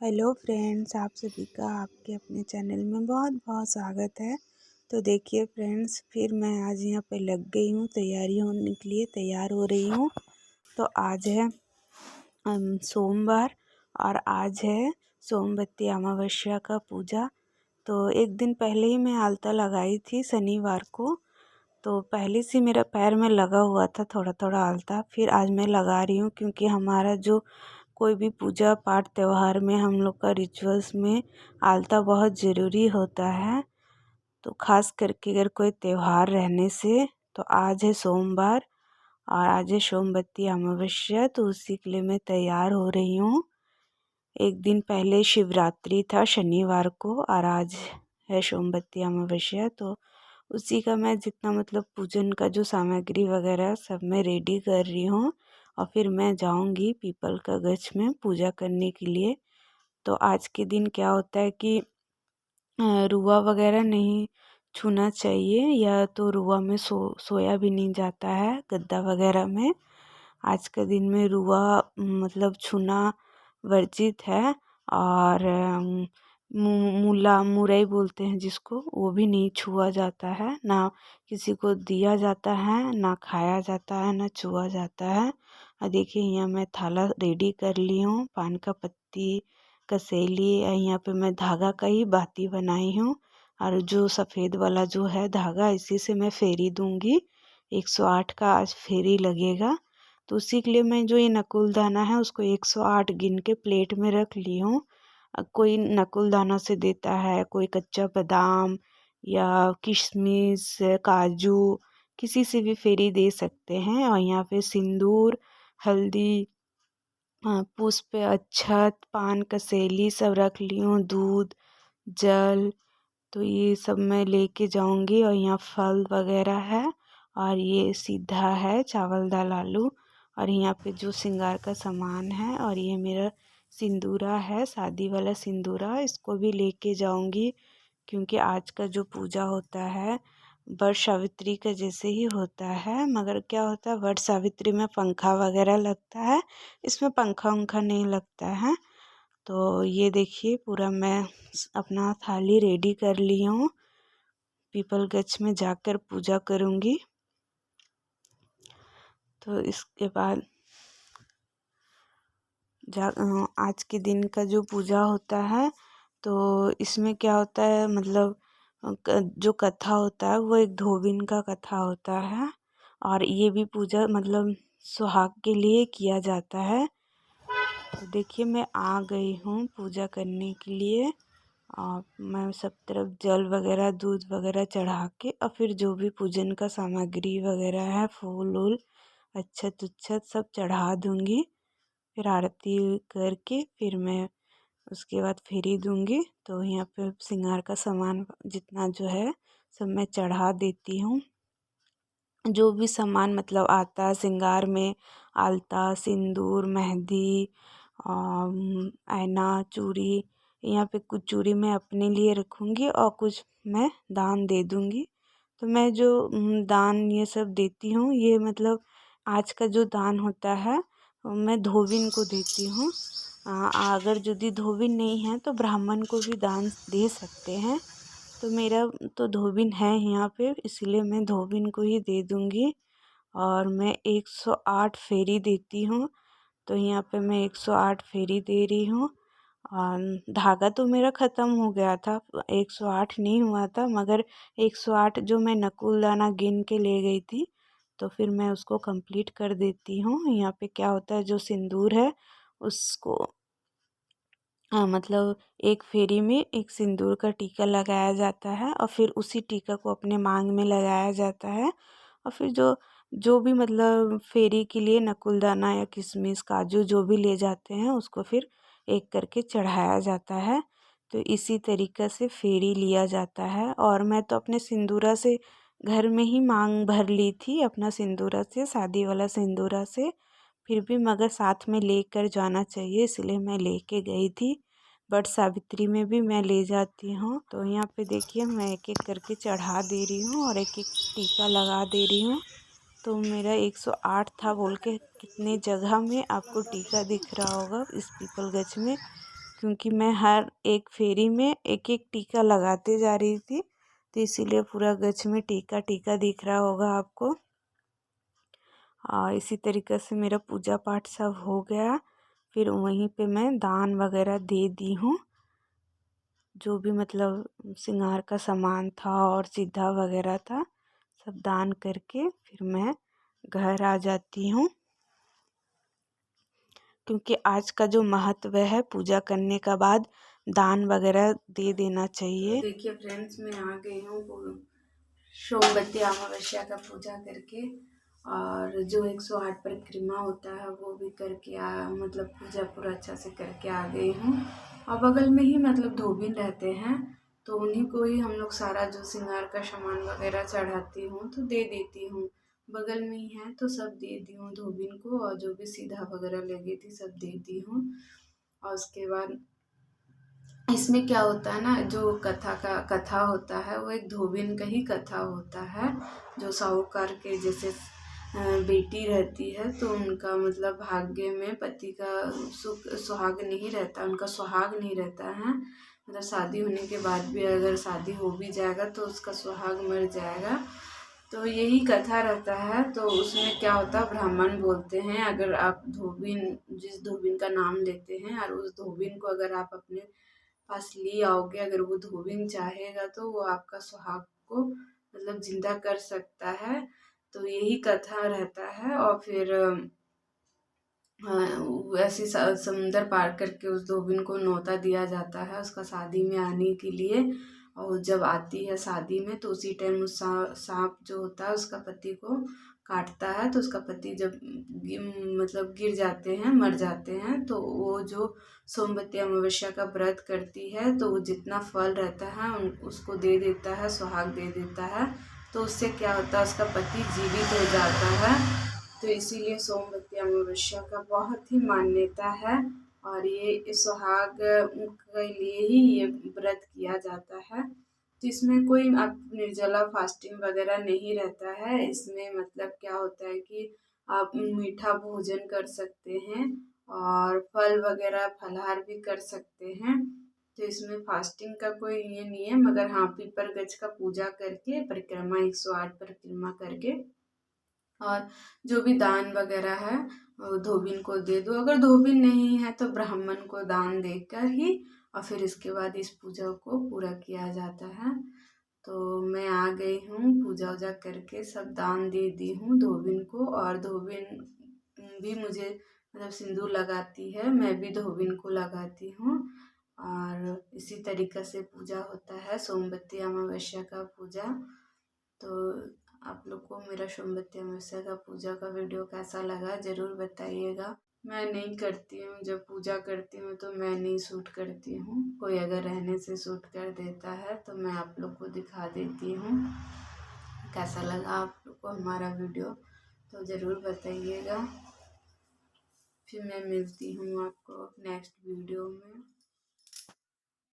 Hello friends, आप सभी का आपके अपने चैनल में बहुत बहुत स्वागत है। तो देखिए फ्रेंड्स, फिर मैं आज यहाँ पे लग गई हूँ तैयारी होने के लिए, तैयार हो रही हूँ। तो आज है सोमवार और आज है सोमवती अमावस्या का पूजा। तो एक दिन पहले ही मैं आलता लगाई थी शनिवार को। तो पहले से मेरा पैर में लगा हुआ था थोड़ा थोड़ा आलता, फिर आज मैं लगा रही हूँ क्योंकि हमारा जो कोई भी पूजा पाठ त्यौहार में हम लोग का रिचुअल्स में आलता बहुत ज़रूरी होता है। तो ख़ास करके अगर कोई त्यौहार रहने से, तो आज है सोमवार और आज है सोमवती अमावस्या, तो उसी के लिए मैं तैयार हो रही हूँ। एक दिन पहले शिवरात्रि था शनिवार को और आज है सोमवती अमावस्या। तो उसी का मैं जितना मतलब पूजन का जो सामग्री वगैरह सब मैं रेडी कर रही हूँ और फिर मैं जाऊँगी पीपल का गछ में पूजा करने के लिए। तो आज के दिन क्या होता है कि रुआ वगैरह नहीं छूना चाहिए, या तो रुआ में सोया भी नहीं जाता है गद्दा वगैरह में। आज के दिन में रुआ मतलब छूना वर्जित है। और मूला मुरई बोलते हैं जिसको, वो भी नहीं छुआ जाता है, ना किसी को दिया जाता है, ना खाया जाता है, ना छुआ जाता है। और देखिए यहाँ मैं थाला रेडी कर ली हूँ, पान का पत्ती कसेली, यहाँ पे मैं धागा का ही बाती बनाई हूँ। और जो सफ़ेद वाला जो है धागा, इसी से मैं फेरी दूंगी। 108 का आज फेरी लगेगा। तो उसी के लिए मैं जो ये नकुल दाना है उसको 108 गिन के प्लेट में रख ली हूँ। कोई नकुल दाना से देता है, कोई कच्चा बादाम या किशमिश काजू, किसी से भी फेरी दे सकते हैं। और यहाँ पे सिंदूर, हल्दी, पुष्प, अक्षत, पान कसेली सब रख ली हूँ, दूध, जल। तो ये सब मैं लेके जाऊंगी। और यहाँ फल वगैरह है और ये सीधा है चावल दाल आलू। और यहाँ पे जो श्रृंगार का सामान है, और ये मेरा सिंदूरा है, शादी वाला सिंदूरा, इसको भी लेके जाऊंगी। क्योंकि आज का जो पूजा होता है वट सावित्री का जैसे ही होता है, मगर क्या होता है वट सावित्री में पंखा वगैरह लगता है, इसमें पंखा उंखा नहीं लगता है। तो ये देखिए पूरा मैं अपना थाली रेडी कर ली हूँ, पीपल गछ में जाकर पूजा करूँगी। तो इसके बाद आज के दिन का जो पूजा होता है, तो इसमें क्या होता है मतलब जो कथा होता है वो एक धोबिन का कथा होता है। और ये भी पूजा मतलब सुहाग के लिए किया जाता है। तो देखिए मैं आ गई हूँ पूजा करने के लिए। और मैं सब तरफ जल वगैरह दूध वगैरह चढ़ा के, और फिर जो भी पूजन का सामग्री वगैरह है, फूल वूल अक्षत उच्छत सब चढ़ा दूँगी। फिर आरती करके फिर मैं उसके बाद फेरी दूँगी। तो यहाँ पे श्रृंगार का सामान जितना जो है सब मैं चढ़ा देती हूँ। जो भी सामान मतलब आता है श्रृंगार में, आलता, सिंदूर, मेहंदी, आईना, चूड़ी। यहाँ पे कुछ चूड़ी मैं अपने लिए रखूँगी और कुछ मैं दान दे दूँगी। तो मैं जो दान ये सब देती हूँ, ये मतलब आज का जो दान होता है मैं धोबिन को देती हूँ। अगर यदि धोबिन नहीं है तो ब्राह्मण को भी दान दे सकते हैं। तो मेरा तो धोबिन है यहाँ पे, इसलिए मैं धोबिन को ही दे दूँगी। और मैं 108 फेरी देती हूँ। तो यहाँ पे मैं 108 फेरी दे रही हूँ। और धागा तो मेरा ख़त्म हो गया था, 108 नहीं हुआ था, मगर 108 जो मैं नकुल दाना गिन के ले गई थी, तो फिर मैं उसको कंप्लीट कर देती हूँ। यहाँ पे क्या होता है जो सिंदूर है उसको मतलब एक फेरी में एक सिंदूर का टीका लगाया जाता है, और फिर उसी टीका को अपने मांग में लगाया जाता है। और फिर जो जो भी मतलब फेरी के लिए नकुलदाना या किशमिश काजू जो भी ले जाते हैं उसको फिर एक करके चढ़ाया जाता है। तो इसी तरीक़े से फेरी लिया जाता है। और मैं तो अपने सिंदूरा से घर में ही मांग भर ली थी, अपना सिंदूरा से, शादी वाला सिंदूरा से। फिर भी मगर साथ में लेकर जाना चाहिए, इसलिए मैं लेके गई थी। बट सावित्री में भी मैं ले जाती हूँ। तो यहाँ पे देखिए मैं एक एक करके चढ़ा दे रही हूँ और एक एक टीका लगा दे रही हूँ। तो मेरा 108 था बोल के कितने जगह में आपको टीका दिख रहा होगा इस पीपल गछ में। क्योंकि मैं हर एक फेरी में एक एक टीका लगाते जा रही थी, तो इसीलिए पूरा गच में टीका टीका दिख रहा होगा आपको। इसी तरीके से मेरा पूजा पाठ सब हो गया। फिर वहीं पे मैं दान वगैरह दे दी हूँ, जो भी मतलब श्रृंगार का सामान था और सिद्धा वगैरह था, सब दान करके फिर मैं घर आ जाती हूँ। क्योंकि आज का जो महत्व है, पूजा करने का बाद दान वगैरह दे देना चाहिए। देखिए फ्रेंड्स, मैं आ गई हूँ सोमवती अमावस्या का पूजा करके, और जो 108 परिक्रमा होता है वो भी करके मतलब पूजा पूरा अच्छा से करके आ गई हूँ। और बगल में ही मतलब धोबिन रहते हैं, तो उन्हीं को ही हम लोग सारा जो श्रृंगार का सामान वगैरह चढ़ाती हूँ तो दे देती हूँ। बगल में ही है तो सब दे दी हूँ धोबिन को, और जो भी सीधा वगैरह लगी थी सब दे दी हूँ। और उसके बाद इसमें क्या होता है ना, जो कथा होता है वो एक धोबिन का ही कथा होता है। जो साहूकार के जैसे बेटी रहती है, तो उनका मतलब भाग्य में पति का सुहाग नहीं रहता, उनका सुहाग नहीं रहता है। मतलब शादी होने के बाद भी अगर शादी हो भी जाएगा तो उसका सुहाग मर जाएगा, तो यही कथा रहता है। तो उसमें क्या होता है, ब्राह्मण बोलते हैं अगर आप धोबिन, जिस धोबिन का नाम लेते हैं और उस धोबिन को अगर आप अपने पास ले आओगे, अगर वो धोबिन चाहेगा तो वो आपका सुहाग को मतलब जिंदा कर सकता है। तो यही कथा रहता है। और फिर वैसे समुंदर पार करके उस धोबिन को न्योता दिया जाता है उसका शादी में आने के लिए। और जब आती है शादी में तो उसी टाइम उस सांप जो होता है उसका पति को काटता है, तो उसका पति जब मतलब गिर जाते हैं, मर जाते हैं, तो वो जो सोमवती अमावस्या का व्रत करती है तो वो जितना फल रहता है उसको दे देता है, सुहाग दे देता है। तो उससे क्या होता है, उसका पति जीवित हो जाता है। तो इसीलिए सोमवती अमावस्या का बहुत ही मान्यता है, और ये सुहाग के लिए ही ये व्रत किया जाता है। तो इसमें कोई आप निर्जला फास्टिंग वगैरह नहीं रहता है। इसमें मतलब क्या होता है कि आप मीठा भोजन कर सकते हैं और फल वगैरह फलाहार भी कर सकते हैं। तो इसमें फास्टिंग का कोई ये नहीं है, मगर हाँ पीपर गज का पूजा करके परिक्रमा 108 परिक्रमा करके, और जो भी दान वगैरह है वो धोबिन को दे दो। अगर धोबिन नहीं है तो ब्राह्मण को दान देकर ही और फिर इसके बाद इस पूजा को पूरा किया जाता है। तो मैं आ गई हूँ, पूजा वूजा करके सब दान दे दी हूँ धोबिन को, और धोबिन भी मुझे मतलब सिंदूर लगाती है, मैं भी धोबिन को लगाती हूँ। और इसी तरीक़े से पूजा होता है सोमवती अमावस्या का पूजा। तो आप लोग को मेरा सोमवती अमावस्या का पूजा का वीडियो कैसा लगा ज़रूर बताइएगा। मैं नहीं करती हूँ, जब पूजा करती हूँ तो मैं नहीं शूट करती हूँ, कोई अगर रहने से शूट कर देता है तो मैं आप लोग को दिखा देती हूँ। कैसा लगा आप लोग को हमारा वीडियो तो ज़रूर बताइएगा। फिर मैं मिलती हूँ आपको नेक्स्ट वीडियो में।